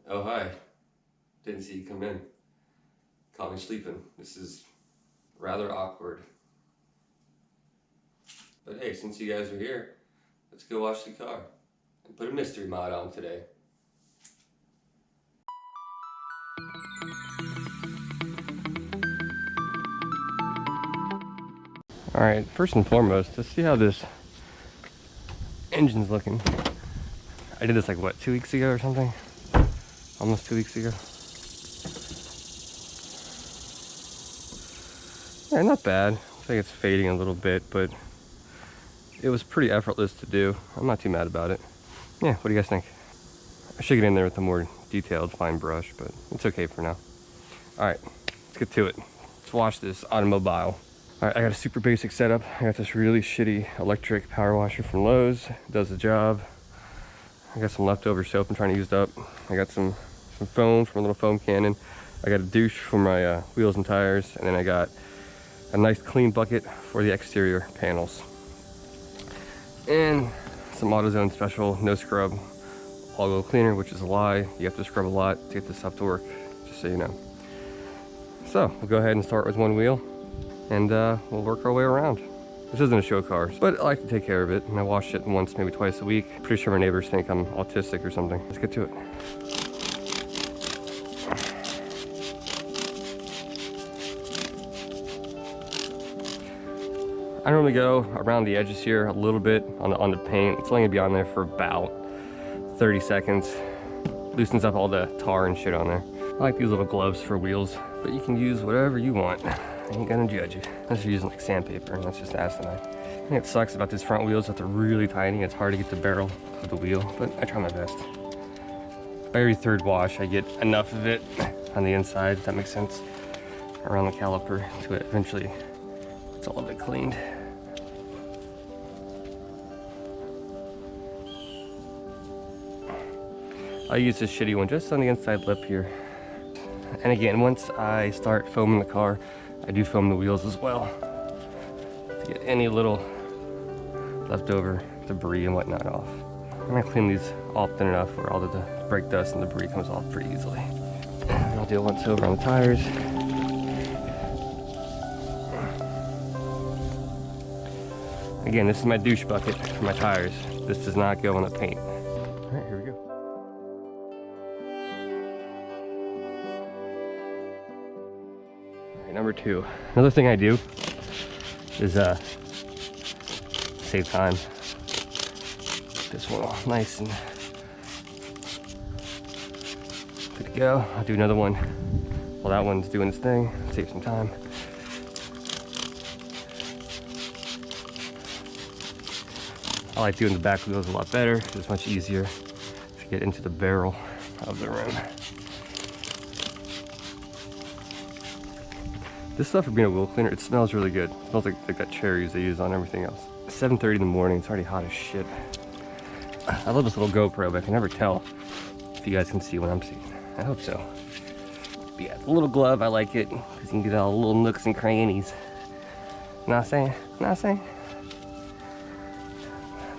Oh, hi. Didn't see you come in. Caught me sleeping. This is rather awkward. But hey, since you guys are here, let's go wash the car and put a mystery mod on today. Alright, first and foremost, let's see how this engine's looking. I did this like, what, 2 weeks ago or something? Almost 2 weeks ago. Yeah, not bad. I think it's fading a little bit, but it was pretty effortless to do. I'm not too mad about it. Yeah, what do you guys think? I should get in there with a more detailed fine brush, but it's okay for now. Alright, let's get to it. Let's wash this automobile. Alright, I got a super basic setup. I got this really shitty electric power washer from Lowe's. It does the job. I got some leftover soap I'm trying to use up. I got some foam from a little foam Canon. I got a douche for my wheels and tires, and then I got a nice clean bucket for the exterior panels. And some AutoZone special no scrub all-go cleaner, which is a lie. You have to scrub a lot to get this stuff to work, just so you know. So we'll go ahead and start with one wheel, and we'll work our way around. This isn't a show car, but I like to take care of it, and I wash it once, maybe twice a week. Pretty sure my neighbors think I'm autistic or something. Let's get to it. I normally go around the edges here a little bit on the paint. It's only gonna be on there for about 30 seconds. Loosens up all the tar and shit on there. I like these little gloves for wheels, but you can use whatever you want. I ain't gonna judge you. Unless you're using like sandpaper, and that's just asinine. I think it sucks about these front wheels that they're really tiny. It's hard to get the barrel of the wheel, but I try my best. By every third wash, I get enough of it on the inside, if that makes sense, around the caliper to it eventually it's all of it cleaned. I use this shitty one just on the inside lip here. And again, once I start foaming the car, I do foam the wheels as well to get any little leftover debris and whatnot off. I'm gonna clean these often enough where all the brake dust and debris comes off pretty easily. And I'll do it once over on the tires. Again, this is my douche bucket for my tires. This does not go on the paint. All right, here we go. Number 2. Another thing I do is save time. This one all nice and good to go. I'll do another one while that one's doing its thing. Save some time. I like doing the back wheels a lot better because it's much easier to get into the barrel of the rim. This stuff for being a wheel cleaner, it smells really good. It smells like that cherries they use on everything else. 7:30 in the morning, it's already hot as shit. I love this little GoPro, but I can never tell if you guys can see what I'm seeing. I hope so. But yeah, the little glove, I like it because you can get all the little nooks and crannies. Not saying, not saying.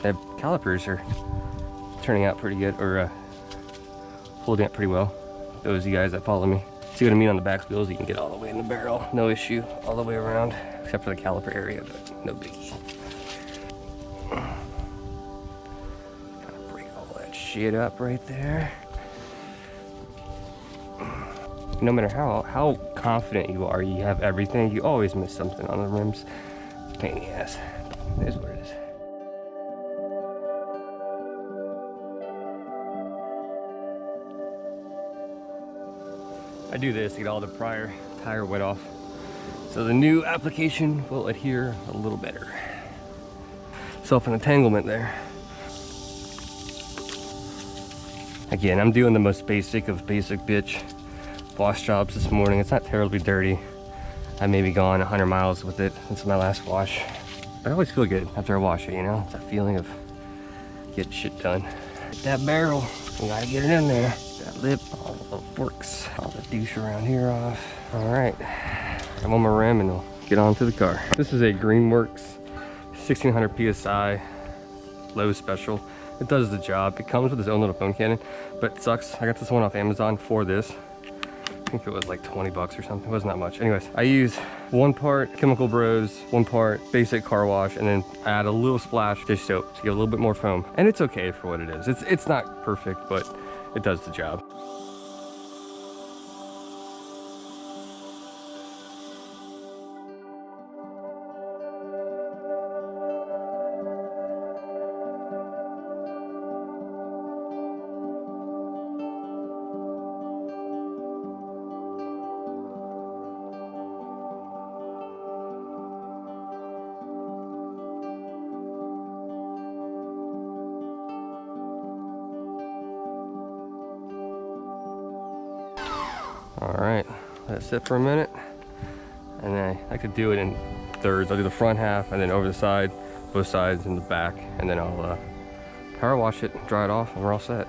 The calipers are turning out pretty good, or holding up pretty well. Those of you guys that follow me. See what I mean on the back wheels, you can get all the way in the barrel, no issue, all the way around, except for the caliper area, but no biggie. Gotta break all that shit up right there. No matter how confident you are, you have everything, you always miss something on the rims. It's a pain in the ass. It is what it is. I do this to get all the prior tire wet off, so the new application will adhere a little better. Self-entanglement there. Again, I'm doing the most basic of basic bitch wash jobs this morning. It's not terribly dirty. I may be gone 100 miles with it since my last wash. But I always feel good after I wash it, you know? It's that feeling of getting shit done. Get that barrel, we gotta get it in there. That lip, all the little forks, all the douche around here off. All right, I'm on my rim and we'll get on to the car. This is a Greenworks 1600 PSI Lowe's special. It does the job. It comes with its own little phone cannon, but it sucks. I got this one off Amazon for this. I think it was like 20 bucks or something. It wasn't that much. Anyways, I use 1 part Chemical Bros, 1 part basic car wash, and then add a little splash dish soap to get a little bit more foam. And it's okay for what it is. It's not perfect, but it does the job. All right, let it sit for a minute, and then I could do it in thirds. I'll do the front half, and then over the side, both sides, and the back, and then I'll power wash it, dry it off, and we're all set.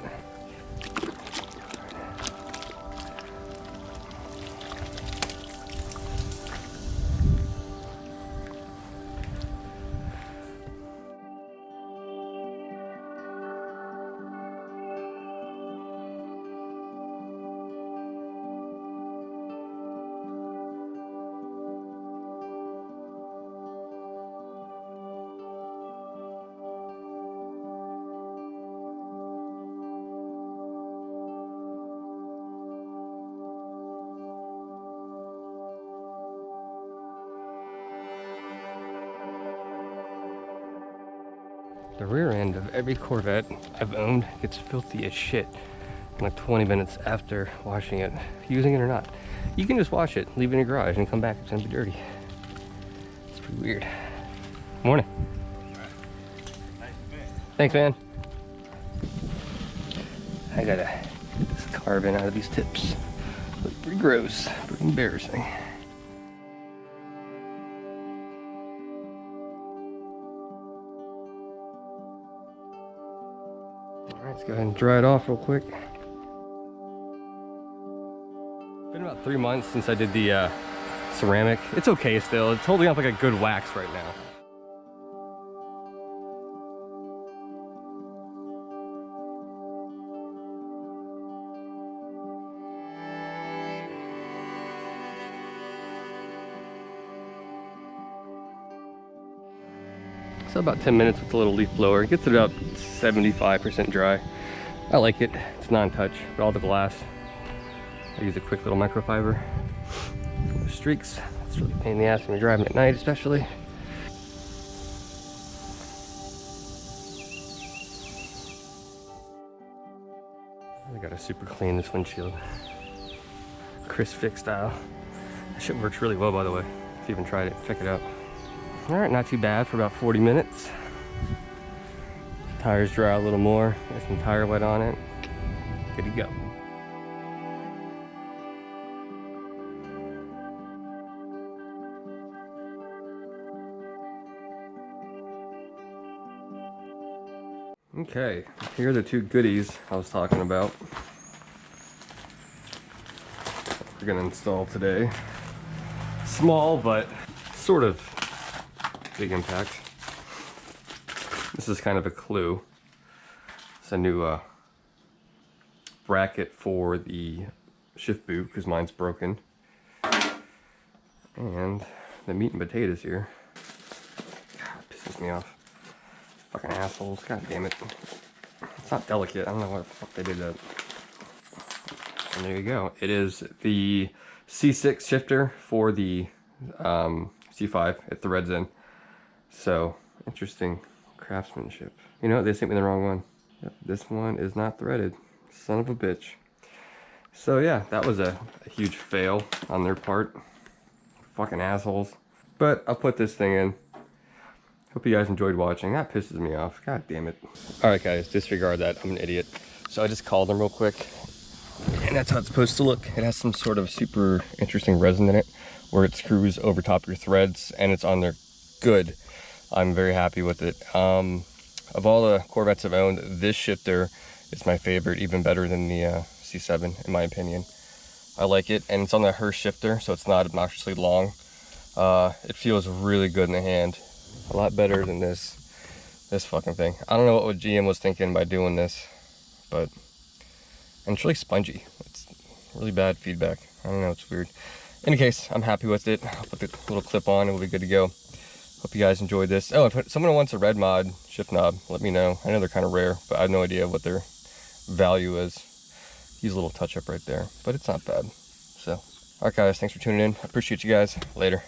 The rear end of every Corvette I've owned gets filthy as shit in like 20 minutes after washing it, using it or not. You can just wash it, leave it in your garage, and come back, it's gonna be dirty. It's pretty weird. Morning. Thanks, man. I gotta get this carbon out of these tips. Looks pretty gross, pretty embarrassing. Let's go ahead and dry it off real quick. Been about 3 months since I did the ceramic. It's okay still. It's holding up like a good wax right now. So about 10 minutes with a little leaf blower. It gets it about 75% dry. I like it. It's non-touch, but all the glass. I use a quick little microfiber. The streaks. It's really a pain in the ass when you're driving at night, especially. I gotta super clean this windshield. Chris Fix style. That shit works really well, by the way. If you haven't tried it, check it out. All right, not too bad for about 40 minutes. Tires dry a little more, get some tire wet on it, good to go. Okay, here are the 2 goodies I was talking about. We're gonna install today. Small, but sort of big impact. This is kind of a clue. It's a new bracket for the shift boot because mine's broken. And the meat and potatoes here. God, it pisses me off. Fucking assholes. God damn it. It's not delicate. I don't know why the fuck they did that. And there you go. It is the Z06 shifter for the C5. It threads in. So, interesting craftsmanship. You know, they sent me the wrong one. Yep, this one is not threaded. Son of a bitch. So yeah, that was a huge fail on their part. Fucking assholes. But I'll put this thing in. Hope you guys enjoyed watching. That pisses me off. God damn it. Alright guys, disregard that. I'm an idiot. So I just called them real quick. And that's how it's supposed to look. It has some sort of super interesting resin in it where it screws over top of your threads and it's on there good. I'm very happy with it. Of all the Corvettes I've owned, this shifter is my favorite, even better than the C7 in my opinion. I like it, and it's on the Hurst shifter, so it's not obnoxiously long. It feels really good in the hand, a lot better than this This fucking thing. I don't know what GM was thinking by doing this, but, and it's really spongy. It's really bad feedback. I don't know, it's weird. In any case, I'm happy with it. I'll put the little clip on, it'll be good to go. Hope you guys enjoyed this. Oh, if someone wants a red mod shift knob, let me know. I know they're kind of rare, but I have no idea what their value is. Use a little touch up right there, but it's not bad. So, alright guys, thanks for tuning in. I appreciate you guys. Later.